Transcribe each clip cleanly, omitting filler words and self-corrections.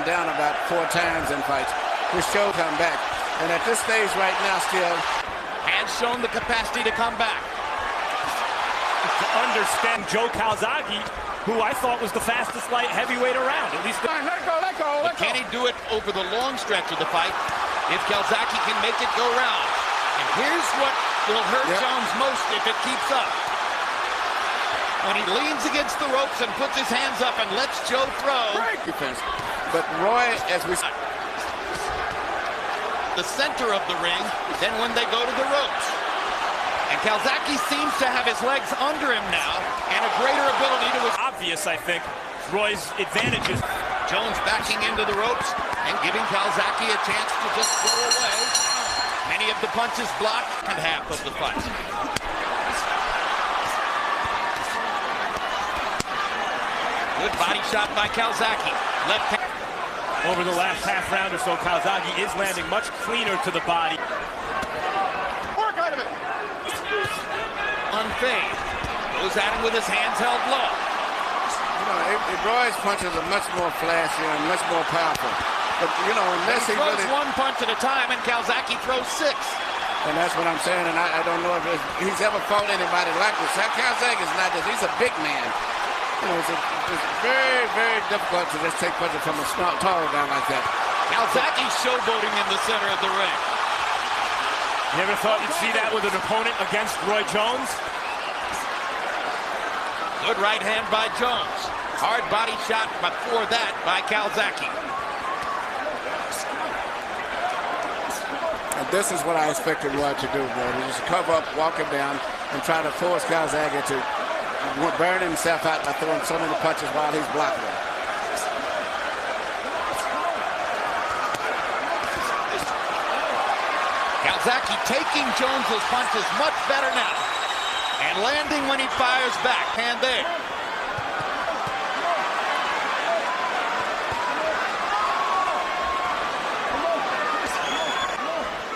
down about 4 times in fights, which showed come back. And at this stage right now still has shown the capacity to come back. To understand Joe Calzaghe, who I thought was the fastest light heavyweight around, at least. Let go. Can he do it over the long stretch of the fight? If Calzaghe can make it go round. And here's what will hurt Jones most if it keeps up. When he leans against the ropes and puts his hands up and lets Joe throw. Great defense. But Roy, as we the center of the ring, then when they go to the ropes. And Calzaghe seems to have his legs under him now and a greater ability to... Obvious, I think, Roy's advantages. Jones backing into the ropes and giving Calzaghe a chance to just throw away. Many of the punches blocked in half of the fight. Good body shot by Calzaghe. Left hand. Over the last half round or so, Calzaghe is landing much cleaner to the body. Work out of it. Unfazed. Goes at him with his hands held low. You know, Roy's punches are much more flashy and much more powerful. But, you know, unless he throws really... one punch at a time, and Calzaghe throws 6. And that's what I'm saying, and I don't know if he's ever fought anybody like this. Calzaghe is not just, he's a big man. You know, it's very, very difficult to just take punches from a tall guy like that. Calzaghe showboating in the center of the ring. You ever thought you'd see that with an opponent against Roy Jones? Good right hand by Jones. Hard body shot before that by Calzaghe. And this is what I expected Roy to do, bro. To just cover up, walk him down, and try to force Calzaghe to burn himself out by throwing so many punches while he's blocking him. Calzaghe taking Jones's punches much better now. And landing when he fires back. Hand there.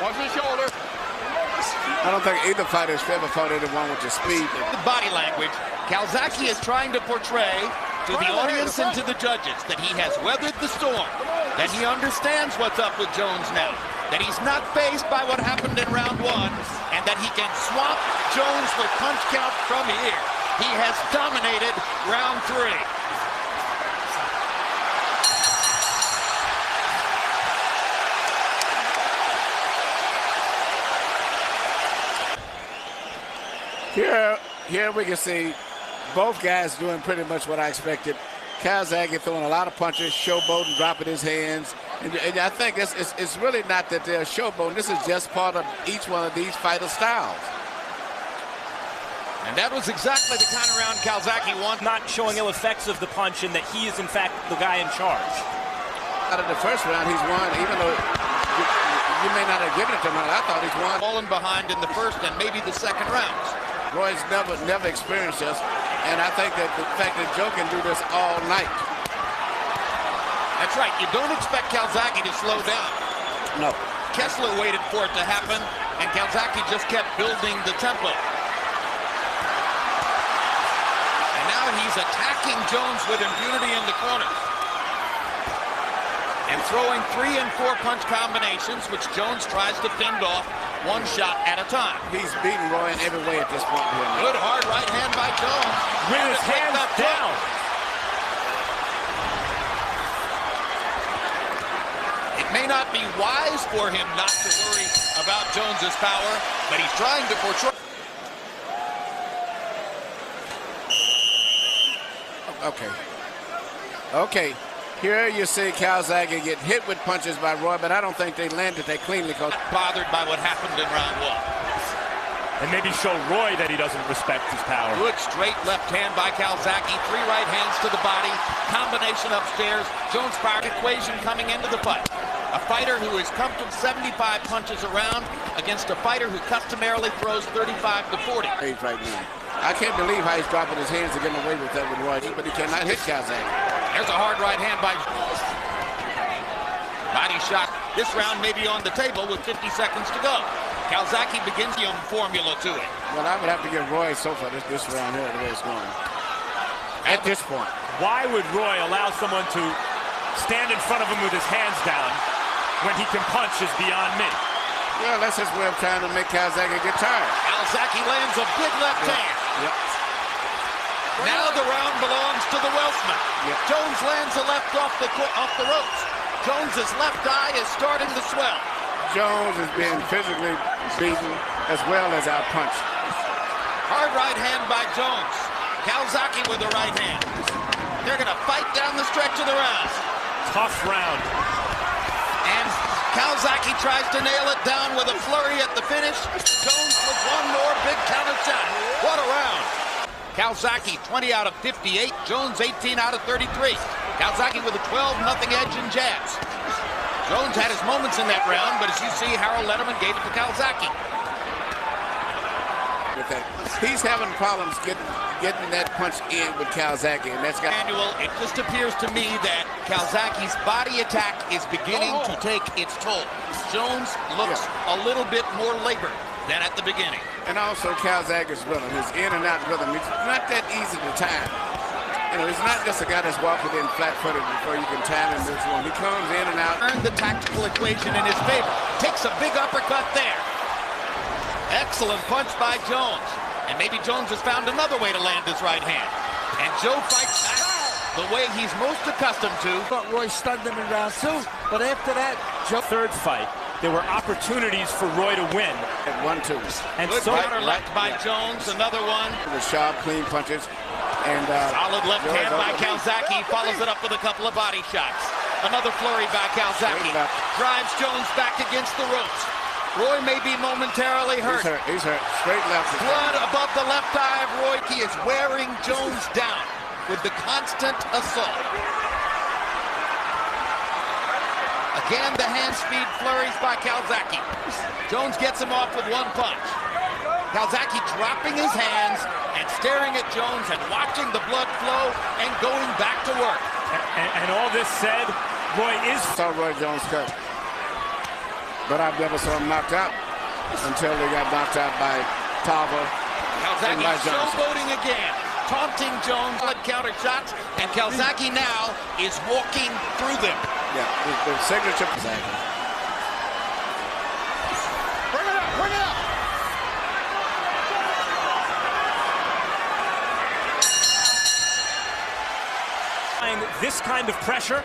Watch his shoulder. I don't think either fighter's ever fought anyone with the speed. The body language. Calzaghe is trying to portray to the audience and to the judges that he has weathered the storm, that he understands what's up with Jones now, that he's not fazed by what happened in round 1, and that he can swamp Jones with punch count from here. He has dominated round 3. Here we can see both guys doing pretty much what I expected. Calzaghe throwing a lot of punches, showboating, dropping his hands. And I think it's really not that they're showboating. This is just part of each one of these fighter styles. And that was exactly the kind of round Calzaghe wants. Not showing ill effects of the punch and that he is, in fact, the guy in charge. Out of the first round, he's won, even though you may not have given it to him. I thought he's won. Fallen behind in the first and maybe the second rounds. Roy's never experienced this, and I think that the fact that Joe can do this all night. That's right. You don't expect Calzaghe to slow down. No. Kessler waited for it to happen, and Calzaghe just kept building the tempo. And now he's attacking Jones with impunity in the corner. And throwing 3 and 4 punch combinations, which Jones tries to fend off one shot at a time. He's beating Roy in every way at this point here. Good hard right hand by Jones. With his hands down. It may not be wise for him not to worry about Jones's power, but he's trying to portray. Okay. Here you see Calzaghe get hit with punches by Roy, but I don't think they landed that cleanly. Bothered by what happened in round 1. And maybe show Roy that he doesn't respect his power. Good straight left hand by Calzaghe. 3 right hands to the body. Combination upstairs. Jones power equation coming into the fight. A fighter who has come to 75 punches around against a fighter who customarily throws 35 to 40. Right now. I can't believe how he's dropping his hands and getting away with that with Roy, but he cannot hit Calzaghe. There's a hard right hand by body shot. This round may be on the table with 50 seconds to go. Calzaghe begins the formula to it. Well, I would have to give Roy so far this round here the way it's going. At this point. Why would Roy allow someone to stand in front of him with his hands down when he can punch is beyond me. Well, that's his way of trying to make Calzaghe get tired. Calzaghe lands a big left hand. Yep. Now the round belongs to the Welshman. Yep. Jones lands a left off the ropes. Jones's left eye is starting to swell. Jones is being physically beaten as well as outpunched. Hard right hand by Jones. Calzaghe with the right hand. They're going to fight down the stretch of the round. Tough round. And Calzaghe tries to nail it down with a flurry at the finish. Jones with one more big counter shot. What a round. Calzaghe 20 out of 58. Jones 18 out of 33. Calzaghe with a 12-0 edge in jabs. Jones had his moments in that round, but as you see, Harold Lederman gave it to Calzaghe. He's having problems getting that punch in with Calzaghe, and that's got. Manuel, it just appears to me that Calzaghe's body attack is beginning to take its toll. Jones looks a little bit more labored than at the beginning. And also Calzaghe's rhythm, his in and out rhythm. It's not that easy to time. You know, he's not just a guy that's walking in flat-footed before you can time him this one. He comes in and out. Earned the tactical equation in his favor. Takes a big uppercut there. Excellent punch by Jones. And maybe Jones has found another way to land his right hand. And Joe fights back the way he's most accustomed to. But Roy stunned him in round 2. But after that, Joe... Third fight, there were opportunities for Roy to win. At 1-2. And good so counter left by Jones. Another one. With sharp, clean punches. And solid left hand by Calzaghe. Follows it up with a couple of body shots. Another flurry by Calzaghe. Drives Jones back against the ropes. Roy may be momentarily hurt. He's hurt. Straight left. Blood above the left eye of Roy. He is wearing Jones down with the constant assault. Again, the hand speed flurries by Calzaghe. Jones gets him off with one punch. Calzaghe dropping his hands and staring at Jones and watching the blood flow and going back to work. And all this said, Roy is... I saw Roy Jones cut. But I've never saw him knocked out until they got knocked out by Tarver and by Calzaghe Johnson. showboating again, taunting Jones with counter shots, and Calzaghe now is walking through them. Yeah, the signature. Bring it up, bring it up. This kind of pressure.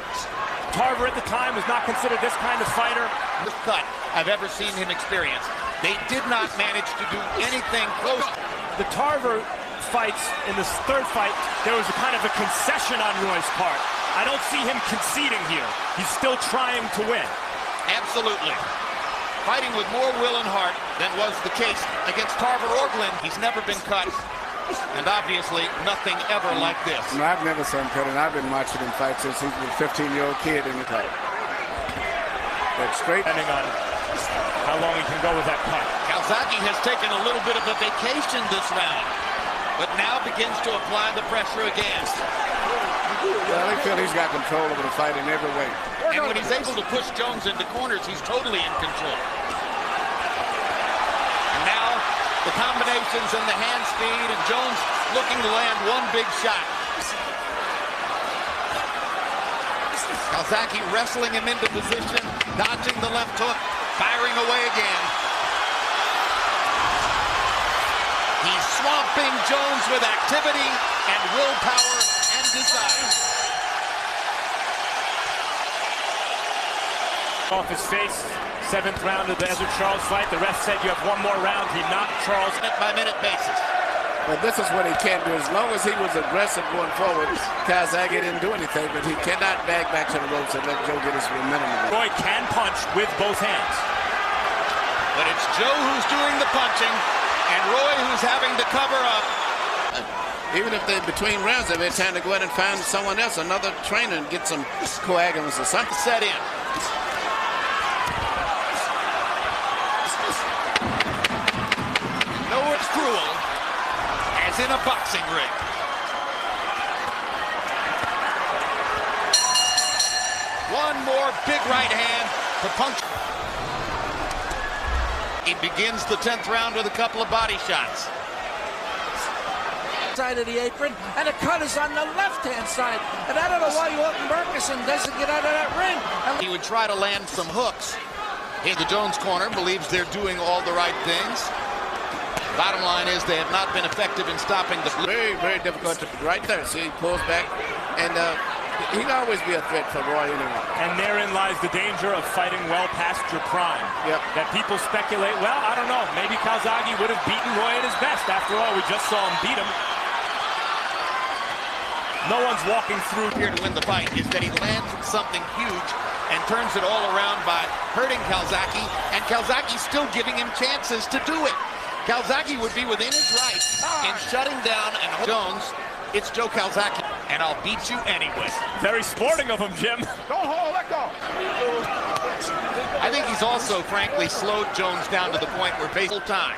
Tarver at the time was not considered this kind of fighter. The cut I've ever seen him experience. They did not manage to do anything close. The Tarver fights in this third fight, there was a kind of a concession on Roy's part. I don't see him conceding here. He's still trying to win. Absolutely. Fighting with more will and heart than was the case against Tarver or Glenn. He's never been cut. And obviously, nothing ever like this. No, I've never seen him cut, and I've been watching him fight since he was a 15-year-old kid in the cut. That's straight. Depending on how long he can go with that cut. Calzaghe has taken a little bit of a vacation this round, but now begins to apply the pressure again. Well, I feel he's got control over the fight in every way. And when he's able to push Jones into corners, he's totally in control. The combinations and the hand speed, and Jones looking to land one big shot. Calzaghe wrestling him into position, dodging the left hook, firing away again. He's swamping Jones with activity and willpower and desire. Off his face. 7th round of the Ezzard Charles fight. The ref said you have one more round. He knocked Charles minute-by-minute basis. But this is what he can't do. As long as he was aggressive going forward, Calzaghe didn't do anything, but he cannot bag back to the ropes and let Joe get his momentum. Roy can punch with both hands. But it's Joe who's doing the punching, and Roy who's having to cover up. Even if they're between rounds, they've had time to go ahead and find someone else, another trainer, and get some coagulants or something set in. It's cruel, as in a boxing ring. One more big right hand to punch. He begins the 10th round with a couple of body shots. Side of the apron, and the cut is on the left-hand side. And I don't know why Orton Burke is Anderson doesn't get out of that ring. He would try to land some hooks. In the Jones corner believes they're doing all the right things. Bottom line is they have not been effective in stopping the Very, very difficult to right there. See, he pulls back, and he'd always be a threat for Roy anyway. And therein lies the danger of fighting well past your prime. Yep. That people speculate, well, I don't know, maybe Calzaghe would have beaten Roy at his best. After all, we just saw him beat him. No one's walking through here to win the fight is that he lands something huge and turns it all around by hurting Calzaghe, and Calzaghe's still giving him chances to do it. Calzaghe would be within his rights in shutting down and Jones. It's Joe Calzaghe, and I'll beat you anyway. Very sporting of him, Jim. Don't hold, let go. I think he's also, frankly, slowed Jones down to the point where basically time.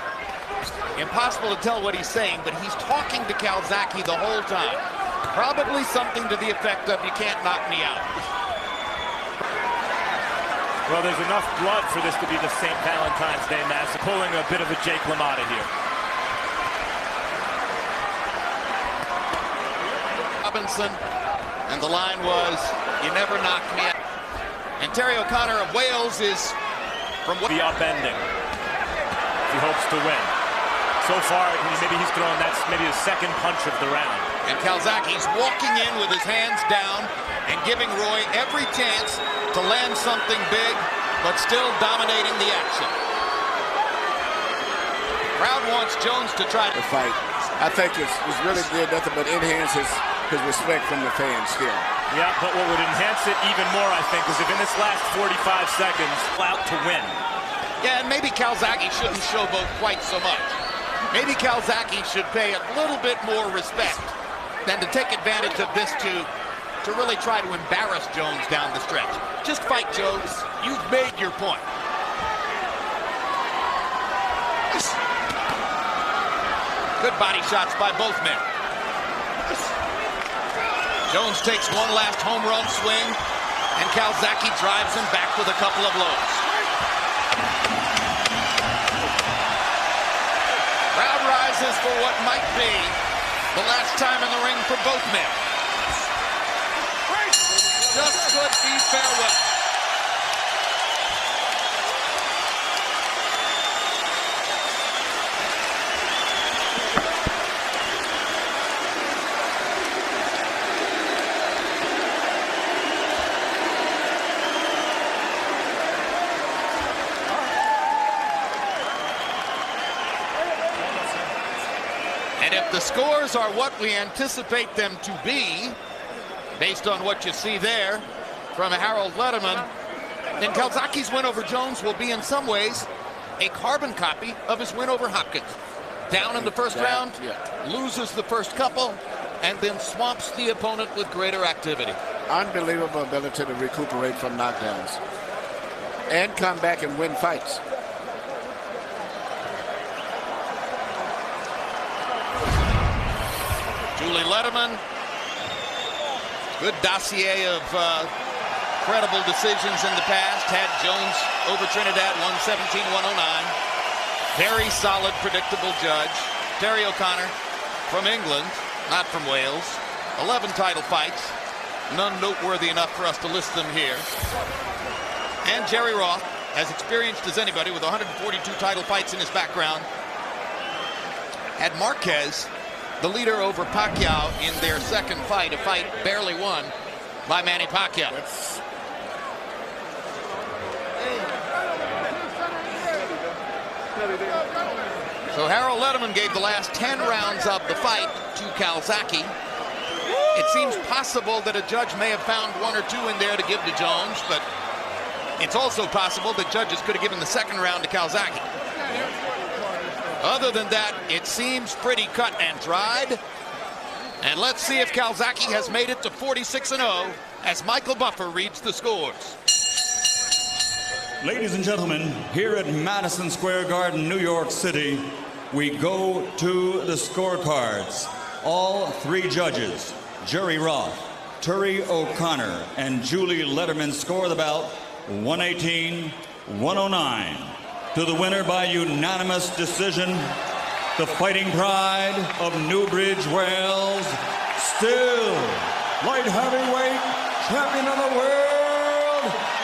Impossible to tell what he's saying, but he's talking to Calzaghe the whole time. Probably something to the effect of, you can't knock me out. Well, there's enough blood for this to be the St. Valentine's Day Massacre. Pulling a bit of a Jake LaMotta here. Robinson, and the line was, you never knock me out. And Terry O'Connor of Wales is from the upending. He hopes to win. So far, maybe he's throwing that's maybe his second punch of the round. And Calzaghe's walking in with his hands down and giving Roy every chance to land something big, but still dominating the action. Crowd wants Jones to try The fight, I think, it's really did nothing but enhance his respect from the fans still. Yeah, but what would enhance it even more, I think, is if in this last 45 seconds, out to win. Yeah, and maybe Calzaghe shouldn't showboat quite so much. Maybe Calzaghe should pay a little bit more respect than to take advantage of this to really try to embarrass Jones down the stretch. Just fight, Jones. You've made your point. Good body shots by both men. Jones takes one last home run swing, and Calzaghe drives him back with a couple of blows. Crowd rises for what might be the last time in the ring for both men. Just could be farewell. And if the scores are what we anticipate them to be, based on what you see there from Harold Lederman, then Calzaghe's win over Jones will be in some ways a carbon copy of his win over Hopkins. Down in the first round, loses the first couple, and then swamps the opponent with greater activity. Unbelievable ability to recuperate from knockdowns and come back and win fights. Julie Lederman, good dossier of credible decisions in the past. Had Jones over Trinidad, 117-109. Very solid, predictable judge. Terry O'Connor from England, not from Wales. 11 title fights, none noteworthy enough for us to list them here. And Jerry Roth, as experienced as anybody with 142 title fights in his background, had Marquez, the leader over Pacquiao in their second fight, a fight barely won by Manny Pacquiao. So Harold Lederman gave the last 10 rounds of the fight to Calzaghe. It seems possible that a judge may have found one or two in there to give to Jones, but it's also possible that judges could have given the second round to Calzaghe. Other than that, it seems pretty cut and dried. And let's see if Calzaghe has made it to 46-0 as Michael Buffer reads the scores. Ladies and gentlemen, here at Madison Square Garden, New York City, we go to the scorecards. All three judges, Jerry Roth, Terry O'Connor, and Julie Lederman, score the bout 118-109. To the winner by unanimous decision, the fighting pride of Newbridge, Wales, still light heavyweight champion of the world,